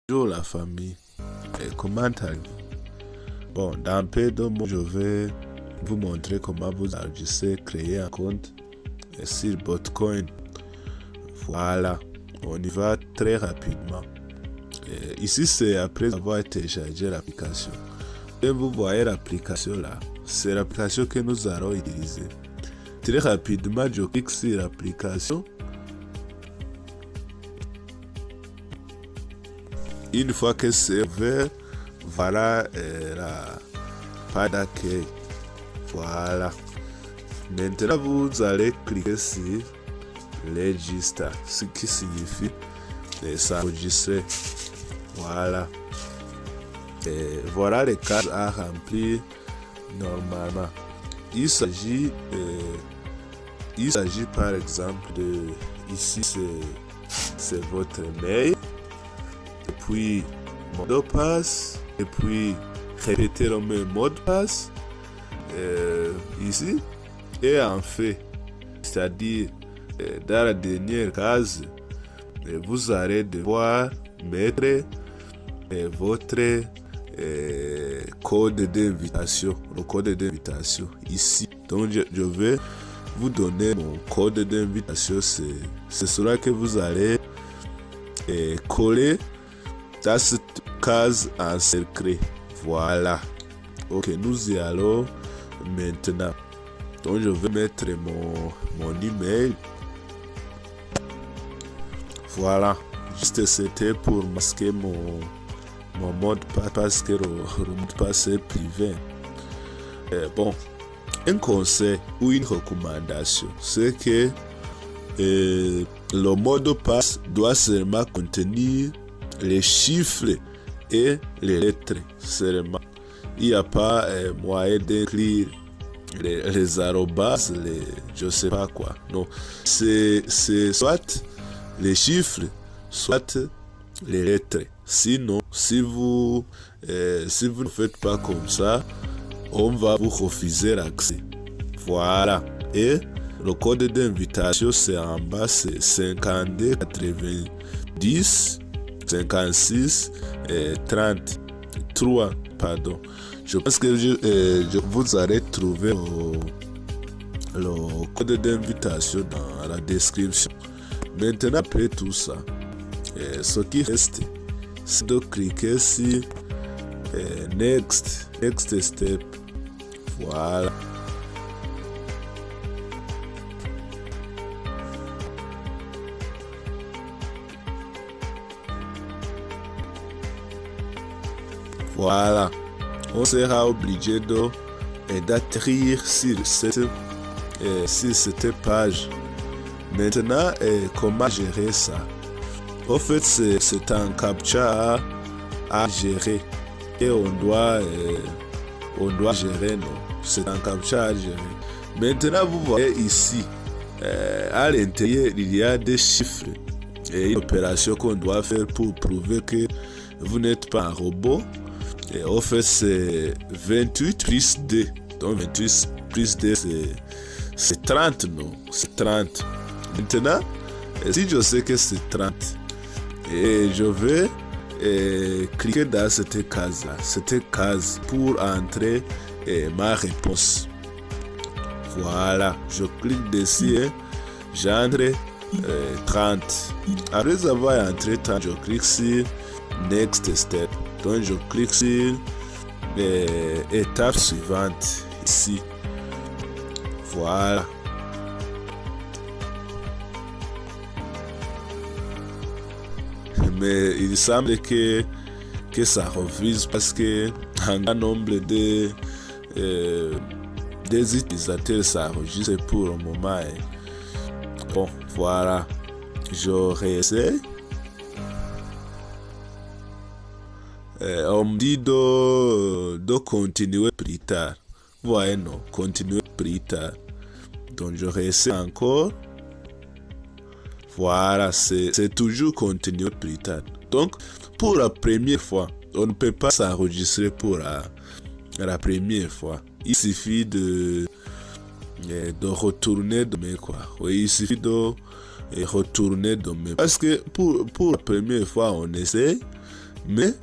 Bonjour la famille, comment allez-vous? Bon, dans peu de mots, je vais vous montrer comment vous enregistrer, créer un compte sur Botcoin. Voilà, on y va très rapidement. Ici, c'est après avoir téléchargé l'application. Et vous voyez l'application là, c'est l'application que nous allons utiliser. Très rapidement, je clique sur l'application. Une fois que c'est ouvert, voilà la page d'accueil. Voilà. Maintenant, vous allez cliquer sur Register, ce qui signifie s'enregistrer. Voilà. Et voilà les cases à remplir normalement. Il s'agit par exemple de, ici c'est votre mail. Et puis mot de passe, et puis répéter le même mot de passe ici, et en fait, c'est-à-dire dans la dernière case, vous allez devoir mettre votre code d'invitation, le code d'invitation ici. Donc je vais vous donner mon code d'invitation, c'est cela que vous allez coller dans cette case encerclée. Voilà. Ok, nous y allons maintenant. Donc je vais mettre mon email. Voilà. Juste c'était pour masquer mon mot de passe parce que le mot de passe est privé. Bon, un conseil ou une recommandation, c'est que le mot de passe doit seulement contenir les chiffres et les lettres seulement. Il n'y a pas moyen d'écrire les arrobas, je sais pas quoi. Non, c'est soit les chiffres, soit les lettres. Sinon, si vous ne faites pas comme ça, on va vous refuser l'accès. Voilà. Et le code d'invitation, c'est en bas, c'est 52 90 56 33, pardon. Je pense que vous allez trouver le code d'invitation dans la description. Maintenant, après tout ça, ce qui reste, c'est de cliquer sur Next Step. Voilà. Voilà, on sera obligé d'atterrir sur cette page. Maintenant, comment gérer ça? En fait, c'est un captcha à gérer et on doit gérer, non? C'est un captcha à gérer. Maintenant, vous voyez ici, à l'intérieur, il y a des chiffres et une opération qu'on doit faire pour prouver que vous n'êtes pas un robot. Et en fait, c'est 28 plus 2. Donc 28 plus 2, c'est 30, non? C'est 30. Maintenant, si je sais que c'est 30, et je vais cliquer dans cette case-là. Cette case pour entrer ma réponse. Voilà. Je clique dessus et j'entre 30. Après avoir entré 30, je clique sur Next Step. Donc je clique sur l'étape suivante ici. Voilà. Mais il semble que ça refuse parce que un grand nombre des utilisateurs s'enregistrent pour le moment. Bon, voilà. Je réessaye. On me dit de continuer plus tard. Vous voyez, non, continuer plus tard. Donc je réessaye encore. Voilà, c'est toujours continuer plus tard. Donc, pour la première fois, on ne peut pas s'enregistrer pour la première fois. Il suffit de retourner demain, quoi. Oui, il suffit de retourner demain. Parce que pour la première fois, on essaie. Mais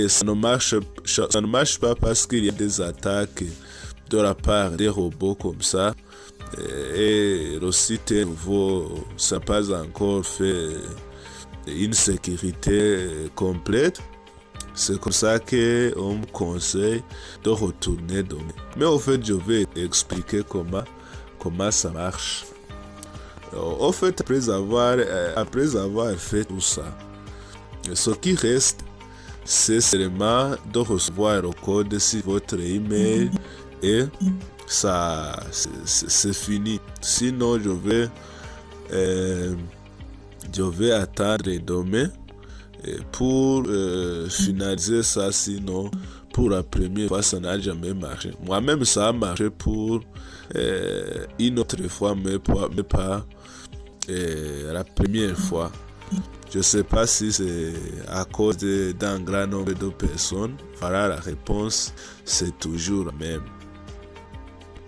ça ne marche pas parce qu'il y a des attaques de la part des robots comme ça. Et le site nouveau, ça n'a pas encore fait une sécurité complète. C'est comme ça qu'on me conseille de retourner demain. Mais au fait, je vais expliquer comment ça marche. Au fait, après avoir fait tout ça, ce qui reste, c'est seulement de recevoir le code sur votre email et ça, c'est fini. Sinon, je vais attendre demain pour finaliser ça. Sinon, pour la première fois, ça n'a jamais marché. Moi-même, ça a marché pour une autre fois, mais pas la première fois. Je ne sais pas si c'est à cause d'un grand nombre de personnes. Voilà, la réponse, c'est toujours la même.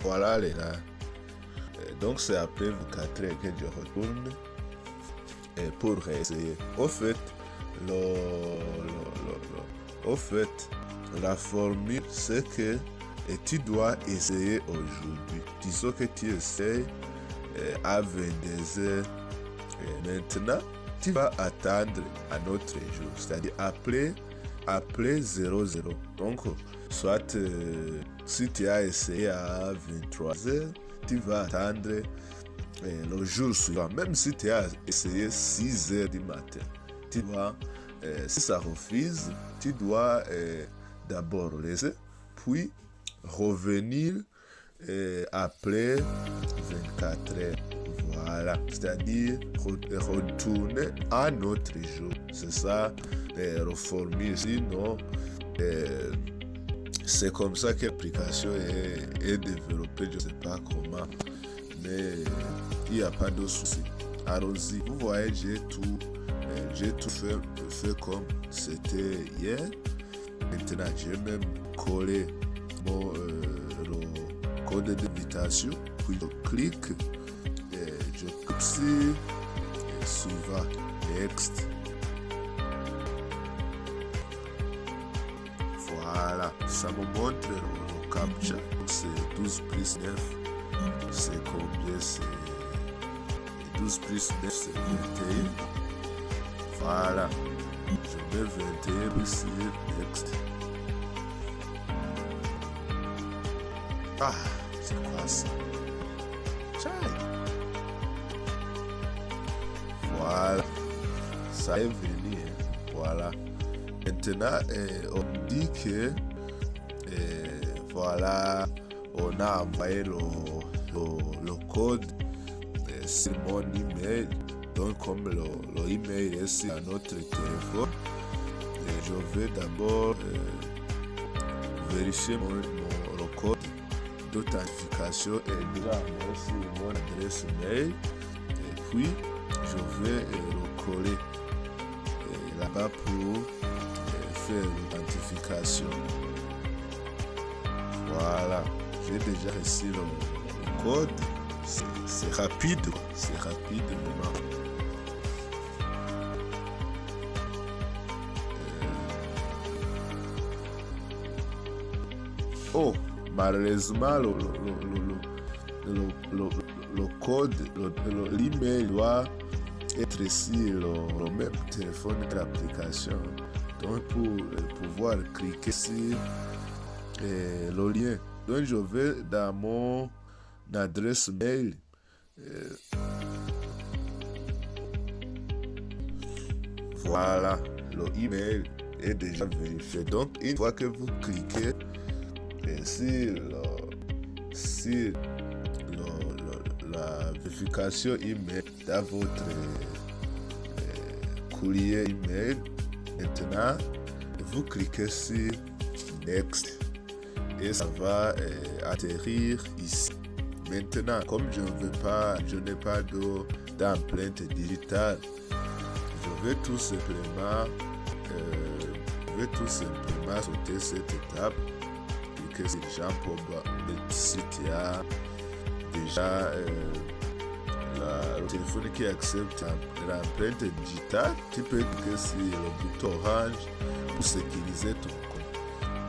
Voilà les gars. Donc c'est après 24 heures que je retourne pour réessayer. Au fait, la formule, c'est que tu dois essayer aujourd'hui. Disons que tu essayes à 22h. Maintenant, tu vas attendre un autre jour, c'est-à-dire après 00. Donc, soit si tu as essayé à 23h, tu vas attendre le jour suivant. Même si tu as essayé 6h du matin, tu vois, si ça refuse, tu dois d'abord laisser, puis revenir après 24 heures. Voilà, c'est-à-dire retourner à un autre jour. C'est ça, reformuler. Sinon, c'est comme ça que l'application est développée. Je ne sais pas comment, mais il n'y a pas de souci. Allons-y. Vous voyez, j'ai tout fait comme c'était hier. Maintenant, j'ai même collé le code d'invitation. Puis je clique. Je clique sur suivant, next. Voilà, ça me montre le captcha. C'est 12 plus 9. C'est combien? C'est 12 plus 9, c'est 21. Voilà, je mets 21 puis sur next. Ah, c'est quoi ça? Voilà, ça est venu. Voilà. Maintenant, on dit que voilà, on a envoyé le code sur mon email. Donc, comme le email est sur notre téléphone, je vais d'abord vérifier le code d'authentification et déjà envoyer sur mon adresse mail. Et puis, je vais le coller là-bas pour faire l'authentification. Voilà, j'ai déjà reçu le code. C'est rapide, c'est rapide vraiment. Oh, malheureusement, le code, l'email doit être sur le même téléphone que l'application. Donc, pour pouvoir cliquer sur le lien. Donc, je vais dans mon adresse mail. Voilà, le email est déjà vérifié. Donc, une fois que vous cliquez sur la vérification email dans votre courrier email, maintenant, vous cliquez sur Next et ça va atterrir ici. Maintenant, comme je n'ai pas d'empreinte digitale, je vais tout simplement sauter cette étape. Que c'est déjà pour si tu as déjà le téléphone qui accepte l'empreinte digitale, tu peux cliquer sur le bouton orange pour sécuriser ton compte.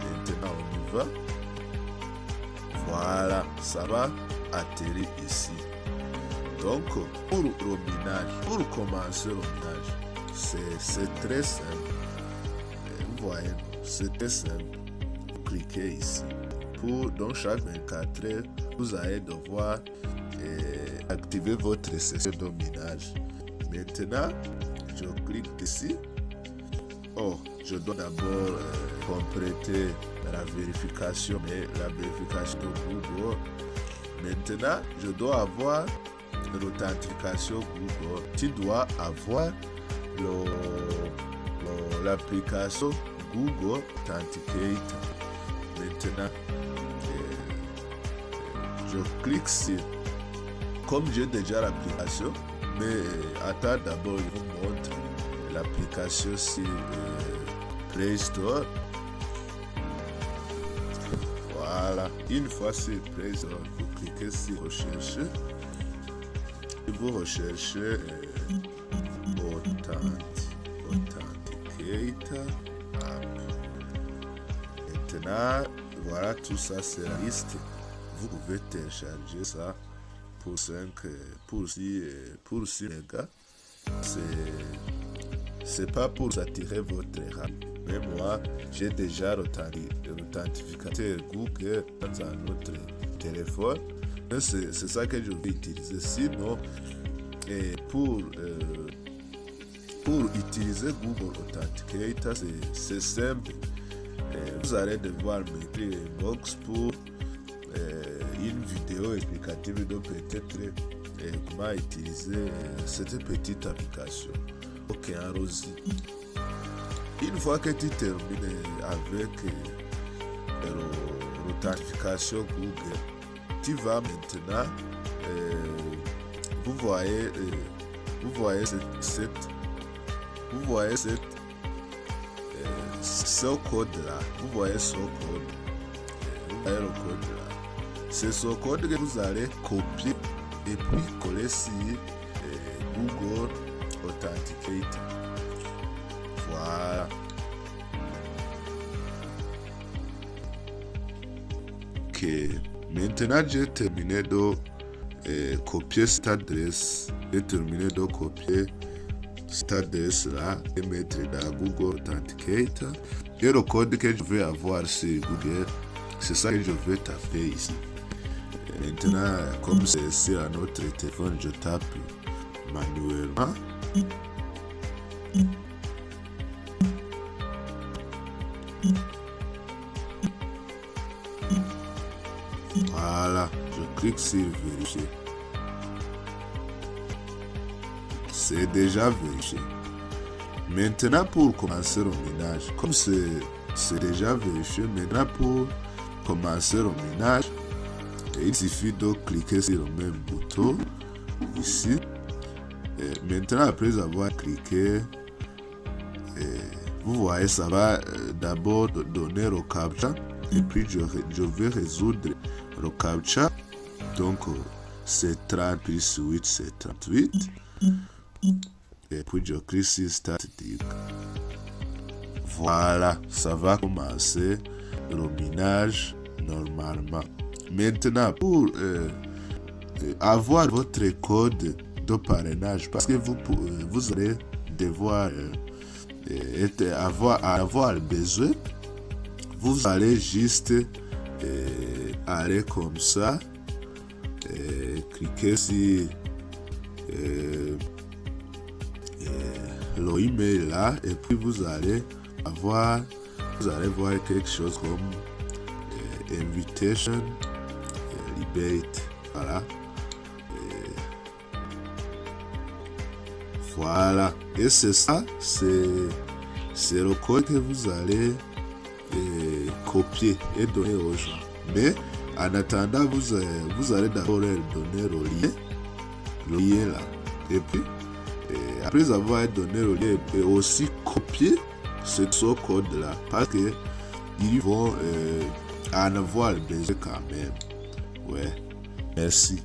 Maintenant, on y va. Voilà, ça va atterrir ici. Donc, pour le minage, pour commencer le minage, c'est très simple. Vous voyez, c'est très simple. Vous cliquez ici. Donc, chaque 24 heures, vous allez devoir activer votre session de minage. Maintenant, je clique ici. Oh, je dois d'abord compléter la vérification, mais la vérification de Google. Maintenant, je dois avoir l'authentification Google. Tu dois avoir l'application Google Authenticator. Maintenant, je clique sur, comme j'ai déjà l'application, mais attends d'abord, je vous montre l'application sur Play Store. Voilà, une fois sur Play Store, vous cliquez sur rechercher et vous recherchez Authenticator App. Maintenant, voilà, tout ça c'est la liste. Vous pouvez télécharger ça pour 6 mégas. C'est pas pour attirer votre RAM. Mais moi, j'ai déjà l'authentificateur Google dans un autre téléphone. C'est ça que je vais utiliser. Sinon, pour utiliser Google Authenticator, c'est simple. Vous allez devoir mettre une box pour une vidéo explicative de peut-être comment utiliser cette petite application. Ok, Rosie. Une fois que tu termines avec l'authentification Google, tu vas maintenant, vous voyez ce code là, vous voyez ce code, vous voyez le code là. C'est ce code que vous allez copier et puis coller sur Google Authenticator. Voilà. Ok. Maintenant, j'ai terminé de copier cette adresse. J'ai terminé de copier cette adresse là et mettre dans Google Authenticator. Et le code que je vais avoir sur Google, c'est ça que je vais taper ici. Maintenant, comme c'est sur un autre téléphone, je tape manuellement. Voilà, je clique sur vérifier. C'est déjà vérifié. Maintenant, pour commencer le ménage, comme c'est déjà vérifié, maintenant pour commencer le ménage, il suffit de cliquer sur le même bouton ici. Et maintenant, après avoir cliqué, vous voyez, ça va d'abord donner le captcha et puis je vais résoudre le captcha. Donc, c'est 30 plus 8, c'est 38. Et puis je clique sur Start Dig. Voilà, ça va commencer le minage normalement. Maintenant, pour avoir votre code de parrainage, parce que vous allez devoir avoir besoin, vous allez juste aller comme ça, cliquer sur le email là, et puis vous allez voir quelque chose comme invitation debate. Voilà, et c'est ça, c'est le code que vous allez copier et donner aux gens. Mais en attendant, vous allez d'abord leur donner le lien là, et puis après avoir donné le lien, et aussi copier ce code là, parce que ils vont en avoir besoin quand même. Ouais, merci.